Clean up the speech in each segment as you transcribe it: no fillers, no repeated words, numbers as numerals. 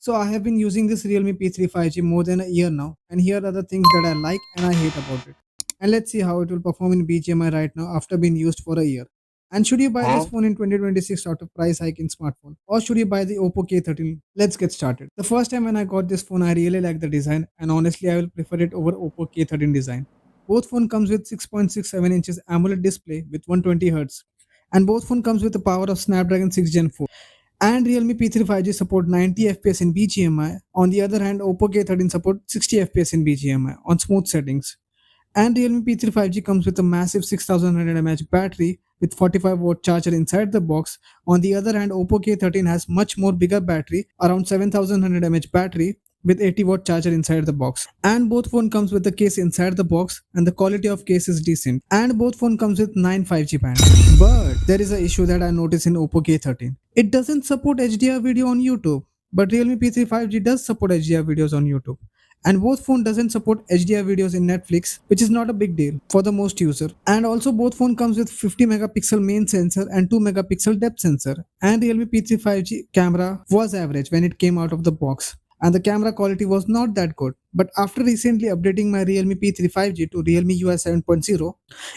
So I have been using this Realme P3 5G more than a year now, and here are the things that I like and I hate about it. And let's see how it will perform in BGMI right now after being used for a year. And should you buy this phone in 2026 out of price hike in smartphone, or should you buy the Oppo K13? Let's get started. The first time when I got this phone, I really liked the design, and honestly, I will prefer it over Oppo K13 design. Both phone comes with 6.67 inches AMOLED display with 120 Hz, and both phone comes with the power of Snapdragon 6 Gen 4. And Realme P3 5G support 90 FPS in BGMI. On the other hand, Oppo K13 support 60 FPS in BGMI on smooth settings. And Realme P3 5G comes with a massive 6100 mAh battery with 45-watt charger inside the box. On the other hand, Oppo K13 has much more bigger battery, around 7100 mAh battery with 80-watt charger inside the box. And both phone comes with the case inside the box, and the quality of case is decent. And both phone comes with 9 5G bands. But there is an issue that I noticed in Oppo K13. It doesn't support HDR video on YouTube, but Realme P3 5G does support HDR videos on YouTube. And both phone doesn't support HDR videos in Netflix, which is not a big deal for the most user. And also both phone comes with 50 megapixel main sensor and 2 megapixel depth sensor. And Realme P3 5G camera was average when it came out of the box, and the camera quality was not that good. But after recently updating my Realme P3 5G to Realme UI 7.0,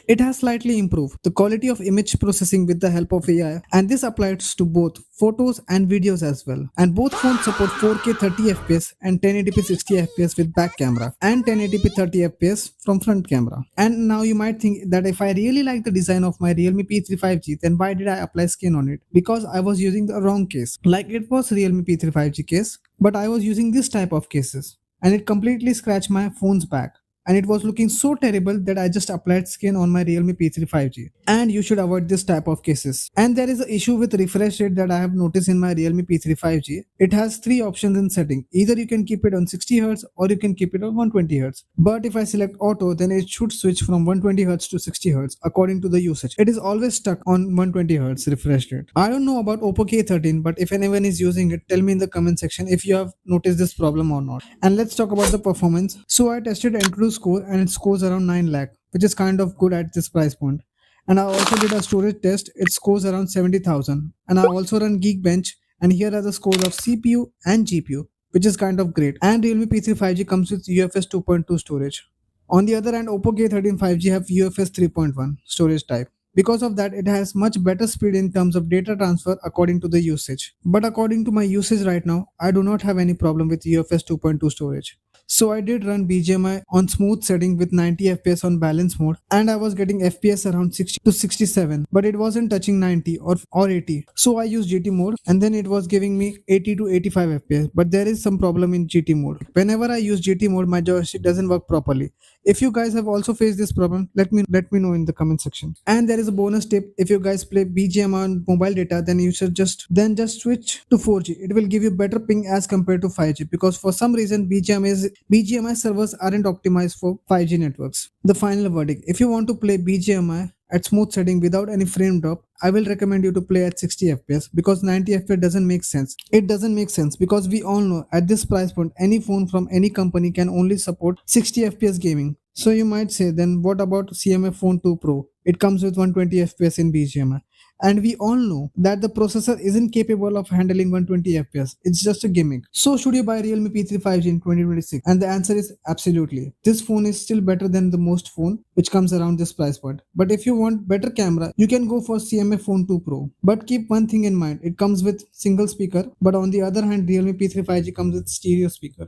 it has slightly improved the quality of image processing with the help of AI, and this applies to both photos and videos as well. And both phones support 4K 30 FPS and 1080p 60 FPS with back camera, and 1080p 30 FPS from front camera. And now you might think that if I really like the design of my Realme P3 5G, then why did I apply skin on it? Because I was using the wrong case. Like, it was Realme P3 5G case, but I was using this type of cases, and it completely scratched my phone's back, and it was looking so terrible that I just applied skin on my Realme P3 5G. And you should avoid this type of cases. And there is an issue with refresh rate that I have noticed in my Realme P3 5G. It has three options in setting. Either you can keep it on 60 Hz or you can keep it on 120 Hz. But if I select auto, then it should switch from 120 Hz to 60 Hz according to the usage. It is always stuck on 120 Hz refresh rate. I don't know about Oppo K13, but if anyone is using it, tell me in the comment section if you have noticed this problem or not. And let's talk about the performance. So I tested Antutu score, and it scores around 9 lakh, which is kind of good at this price point. And I also did a storage test. It scores around 70,000. And I also run Geekbench, and here are the scores of CPU and GPU, which is kind of great. And Realme P3 5G comes with UFS 2.2 storage. On the other hand, Oppo K13 5G have UFS 3.1 storage type. Because of that, it has much better speed in terms of data transfer according to the usage. But according to my usage right now, I do not have any problem with UFS 2.2 storage. So I did run BGMI on smooth setting with 90 FPS on balance mode, and I was getting FPS around 60 to 67, but it wasn't touching 90 or 80. So I used GT mode, and then it was giving me 80 to 85 FPS, but there is some problem in GT mode. Whenever I use GT mode, my joystick doesn't work properly. If you guys have also faced this problem, let me know in the comment section. And there is a bonus tip: if you guys play BGMI on mobile data, then you should just switch to 4G. It will give you better ping as compared to 5G, because for some reason BGMI servers aren't optimized for 5G networks. The final verdict: if you want to play BGMI at smooth setting without any frame drop, I will recommend you to play at 60 FPS, because 90 FPS doesn't make sense. It doesn't make sense because we all know at this price point, any phone from any company can only support 60 FPS gaming. So you might say, then what about CMF Phone 2 Pro? It comes with 120 FPS in BGMI. And we all know that the processor isn't capable of handling 120 FPS. It's just a gimmick. So should you buy Realme P3 5G in 2026? And the answer is absolutely. This phone is still better than the most phone which comes around this price point. But if you want better camera, you can go for CMF Phone 2 Pro. But keep one thing in mind: it comes with single speaker, but on the other hand, Realme P3 5G comes with stereo speaker.